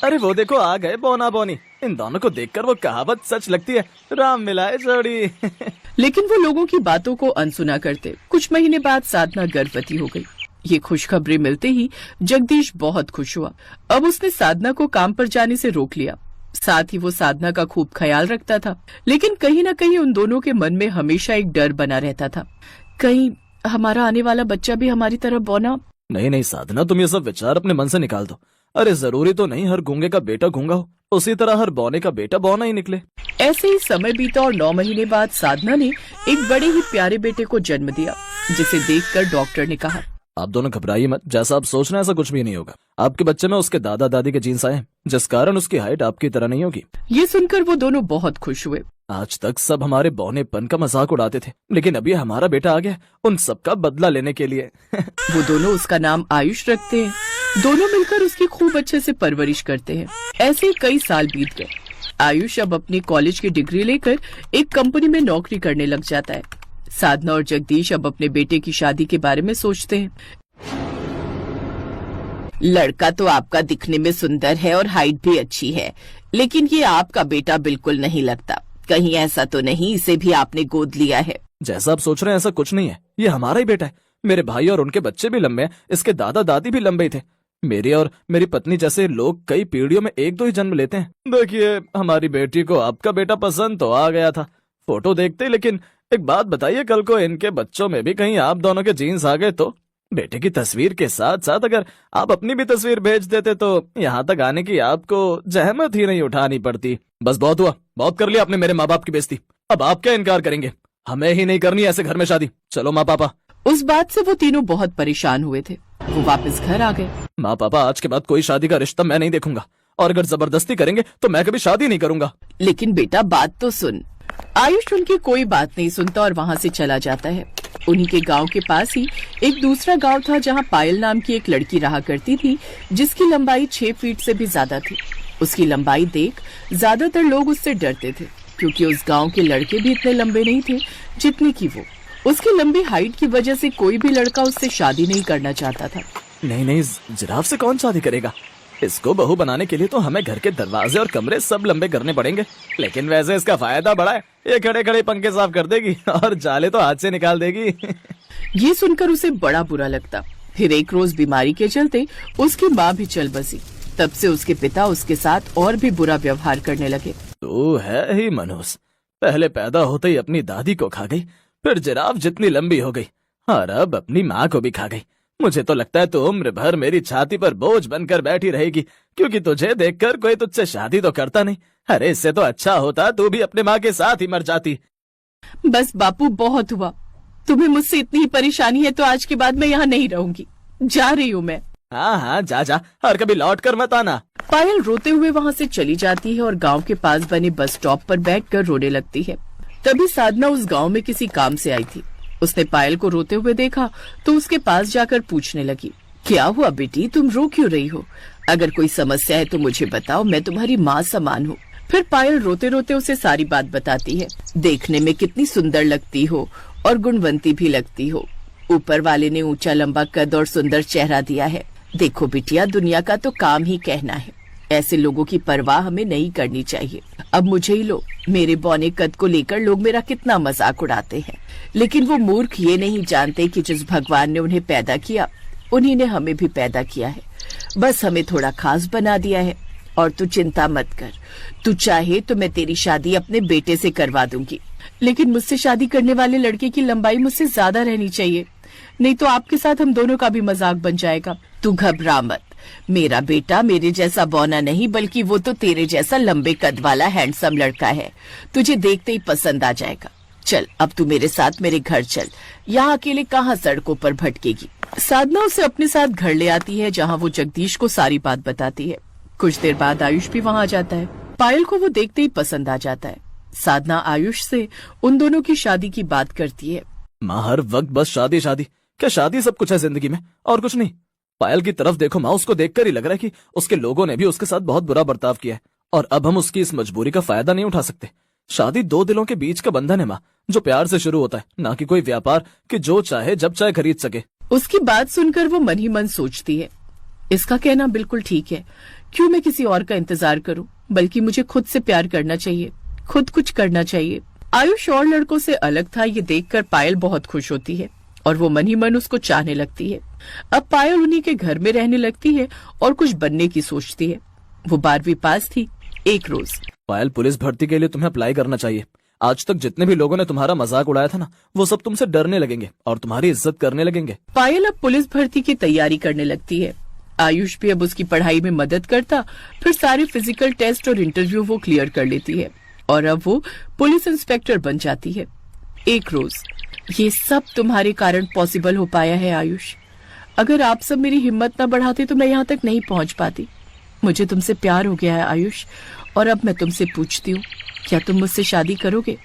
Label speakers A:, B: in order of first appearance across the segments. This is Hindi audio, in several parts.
A: अरे वो देखो आ गए बोना बोनी। इन दोनों को देखकर वो कहावत सच लगती है, राम मिलाए जोड़ी।
B: लेकिन वो लोगों की बातों को अनसुना करते। कुछ महीने बाद साधना गर्भवती हो गई। ये खुशखबरी मिलते ही जगदीश बहुत खुश हुआ। अब उसने साधना को काम पर जाने से रोक लिया। साथ ही वो साधना का खूब ख्याल रखता था। लेकिन कहीं न कहीं उन दोनों के मन में हमेशा एक डर बना रहता था, कहीं हमारा आने वाला बच्चा भी हमारी तरह बौना।
A: नहीं नहीं साधना, तुम ये सब विचार अपने मन से निकाल दो। अरे जरूरी तो नहीं हर गूंगे का बेटा गूंगा हो, उसी तरह हर बौने का बेटा बौना ही निकले।
B: ऐसे ही समय बीता और 9 महीने बाद साधना ने एक बड़े ही प्यारे बेटे को जन्म दिया, जिसे देखकर डॉक्टर ने कहा,
A: आप दोनों घबराइए मत, जैसा आप सोच रहे हैं ऐसा कुछ भी नहीं होगा। आपके बच्चे में उसके दादा दादी के जीन्स आए हैं, जिस कारण उसकी हाइट आपकी तरह नहीं होगी।
B: ये सुनकर वो दोनों बहुत खुश हुए।
A: आज तक सब हमारे बौनेपन का मजाक उड़ाते थे, लेकिन अभी हमारा बेटा आ गया उन सबका बदला लेने के लिए।
B: वो दोनों उसका नाम आयुष रखते हैं। दोनों मिलकर उसकी खूब अच्छे से परवरिश करते हैं। ऐसे ही कई साल बीत गए। आयुष अब अपनी कॉलेज की डिग्री लेकर एक कंपनी में नौकरी करने लग जाता है। साधना और जगदीश अब अपने बेटे की शादी के बारे में सोचते हैं। लड़का तो आपका दिखने में सुंदर है और हाइट भी अच्छी है, लेकिन ये आपका बेटा बिल्कुल नहीं लगता। कहीं ऐसा तो नहीं इसे भी आपने गोद लिया है?
A: जैसा आप सोच रहे हैं ऐसा कुछ नहीं है, ये हमारा ही बेटा है। मेरे भाई और उनके बच्चे भी लंबे हैं, इसके दादा दादी भी लंबे ही थे। मेरी और मेरी पत्नी जैसे लोग कई पीढ़ियों में एक दो ही जन्म लेते हैं। देखिए हमारी बेटी को आपका बेटा पसंद तो आ गया था फोटो देखते, लेकिन एक बात बताइए, कल को इनके बच्चों में भी कहीं आप दोनों के जीन्स आ गए तो? बेटे की तस्वीर के साथ साथ अगर आप अपनी भी तस्वीर भेज देते तो यहाँ तक आने की आपको जहमत ही नहीं उठानी पड़ती। बस बहुत हुआ, बहुत कर लिया आपने मेरे माँ बाप की बेइज्जती। अब आप क्या इनकार करेंगे? हमें ही नहीं करनी ऐसे घर में शादी। चलो माँ पापा।
B: उस बात से वो तीनों बहुत परेशान हुए थे। वो वापस घर आ गए।
A: माँ पापा, आज के बाद कोई शादी का रिश्ता मैं नहीं देखूंगा, और अगर जबरदस्ती करेंगे तो मैं कभी शादी नहीं करूंगा।
B: लेकिन बेटा बात तो सुन। आयुष उनकी कोई बात नहीं सुनता और वहाँ से चला जाता है। उन्हीं के गांव के पास ही एक दूसरा गांव था, जहाँ पायल नाम की एक लड़की रहा करती थी, जिसकी लंबाई 6 फीट से भी ज्यादा थी। उसकी लंबाई देख ज्यादातर लोग उससे डरते थे, क्योंकि उस गांव के लड़के भी इतने लंबे नहीं थे जितने की वो। उसकी लंबी हाइट की वजह से कोई भी लड़का उससे शादी नहीं करना चाहता था।
A: नहीं नहीं, जिराफ से कौन शादी करेगा? इसको बहू बनाने के लिए तो हमें घर के दरवाजे और कमरे सब लंबे करने पड़ेंगे। लेकिन वैसे इसका फायदा बड़ा है, ये खड़े खड़े पंखे साफ कर देगी और जाले तो हाथ से निकाल देगी।
B: ये सुनकर उसे बड़ा बुरा लगता। फिर एक रोज बीमारी के चलते उसकी माँ भी चल बसी। तब से उसके पिता उसके साथ और भी बुरा व्यवहार करने लगे।
A: तू है ही मनहूस, पहले पैदा होते ही अपनी दादी को खा गई, फिर जिराफ जितनी लंबी हो गई, और अब अपनी माँ को भी खा गई। मुझे तो लगता है तू उम्र भर मेरी छाती पर बोझ बनकर बैठी रहेगी, क्योंकि तुझे देखकर कोई तुझसे शादी तो करता नहीं। अरे इससे तो अच्छा होता तू भी अपने माँ के साथ ही मर जाती।
B: बस बापू, बहुत हुआ। तुम्हें मुझसे इतनी ही परेशानी है तो आज के बाद मैं यहाँ नहीं रहूंगी। जा रही हूँ मैं।
A: हाँ हाँ जा जा, और कभी लौट कर मत आना।
B: पायल रोते हुए वहाँ से चली जाती है और गांव के पास बने बस स्टॉप पर बैठकर रोने लगती है। तभी साधना उस गांव में किसी काम से आई थी। उसने पायल को रोते हुए देखा तो उसके पास जाकर पूछने लगी, क्या हुआ बेटी, तुम रो क्यों रही हो? अगर कोई समस्या है तो मुझे बताओ, मैं तुम्हारी माँ समान हूँ। फिर पायल रोते रोते उसे सारी बात बताती है। देखने में कितनी सुंदर लगती हो और गुणवंती भी लगती हो। ऊपर वाले ने ऊंचा लंबा कद और सुंदर चेहरा दिया है। देखो बिटिया, दुनिया का तो काम ही कहना है। ऐसे लोगों की परवाह हमें नहीं करनी चाहिए। अब मुझे ही लो, मेरे बौने कद को लेकर लोग मेरा कितना मजाक उड़ाते हैं, लेकिन वो मूर्ख ये नहीं जानते कि जिस भगवान ने उन्हें पैदा किया, उन्हीं ने हमें भी पैदा किया है। बस हमें थोड़ा खास बना दिया है। और तू चिंता मत कर, तू चाहे तो मैं तेरी शादी अपने बेटे से करवा दूंगी, लेकिन मुझसे शादी करने वाले लड़के की लंबाई मुझसे ज्यादा रहनी चाहिए, नहीं तो आपके साथ हम दोनों का भी मजाक बन जाएगा। तू घबरा मत, मेरा बेटा मेरे जैसा बौना नहीं, बल्कि वो तो तेरे जैसा लंबे कद वाला हैंडसम लड़का है। तुझे देखते ही पसंद आ जाएगा। चल अब तू मेरे साथ मेरे घर चल, यहाँ अकेले कहाँ सड़कों पर भटकेगी। साधना उसे अपने साथ घर ले आती है, जहाँ वो जगदीश को सारी बात बताती है। कुछ देर बाद आयुष भी वहाँ आ जाता है। पायल को वो देखते ही पसंद आ जाता है। साधना आयुष से उन दोनों की शादी की बात करती है।
A: माँ हर वक्त बस शादी शादी, क्या शादी सब कुछ है जिंदगी में और कुछ नहीं? पायल की तरफ देखो माँ, उसको देखकर ही लग रहा है कि उसके लोगों ने भी उसके साथ बहुत बुरा बर्ताव किया है, और अब हम उसकी इस मजबूरी का फायदा नहीं उठा सकते। शादी दो दिलों के बीच का बंधन है माँ, जो प्यार से शुरू होता है, ना कि कोई व्यापार कि जो चाहे जब चाहे खरीद सके।
B: उसकी बात सुनकर वो मन ही मन सोचती है, इसका कहना बिल्कुल ठीक है, क्यों मैं किसी और का इंतजार करूं, बल्कि मुझे खुद से प्यार करना चाहिए, खुद कुछ करना चाहिए। आयुष और लड़कों से अलग था, ये देखकर पायल बहुत खुश होती है और वो मन ही मन उसको चाहने लगती है। अब पायल उन्हीं के घर में रहने लगती है और कुछ बनने की सोचती है। वो 12वीं पास थी। एक रोज
A: पायल, पुलिस भर्ती के लिए तुम्हें अप्लाई करना चाहिए। आज तक जितने भी लोगों ने तुम्हारा मजाक उड़ाया था ना, वो सब तुमसे डरने लगेंगे और तुम्हारी इज्जत करने लगेंगे।
B: पायल अब पुलिस भर्ती की तैयारी करने लगती है। आयुष भी अब उसकी पढ़ाई में मदद करता, फिर सारे फिजिकल टेस्ट और इंटरव्यू वो क्लियर कर लेती है और अब वो पुलिस इंस्पेक्टर बन जाती है। एक रोज, ये सब तुम्हारे कारण पॉसिबल हो पाया है आयुष। अगर आप सब मेरी हिम्मत न बढ़ाते तो मैं यहाँ तक नहीं पहुँच पाती। मुझे तुमसे प्यार हो गया है आयुष, और अब मैं तुमसे पूछती हूँ, क्या तुम मुझसे शादी करोगे?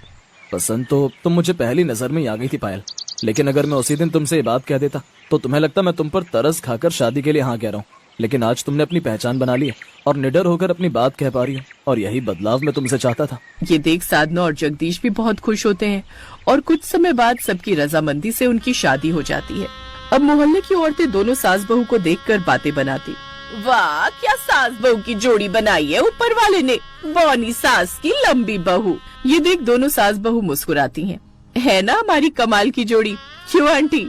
A: पसंद तो तुम मुझे पहली नजर में ही आ गई थी पायल, लेकिन अगर मैं उसी दिन तुमसे ये बात कह देता तो तुम्हें लगता मैं तुम पर तरस खाकर शादी के लिए हाँ कह रहा हूँ। लेकिन आज तुमने अपनी पहचान बना ली है और निडर होकर अपनी बात कह पा रही हो, और यही बदलाव मैं तुमसे चाहता था।
B: ये देख साधना और जगदीश भी बहुत खुश होते हैं और कुछ समय बाद सबकी रजामंदी से उनकी शादी हो जाती है। अब मोहल्ले की औरतें दोनों सास बहू को देखकर बातें बनाती। वाह, क्या सास बहू की जोड़ी बनाई है ऊपर वाले ने, बौनी सास की लंबी बहू। ये देख दोनों सास बहू मुस्कुराती हैं। है ना हमारी कमाल की जोड़ी, क्यों आंटी?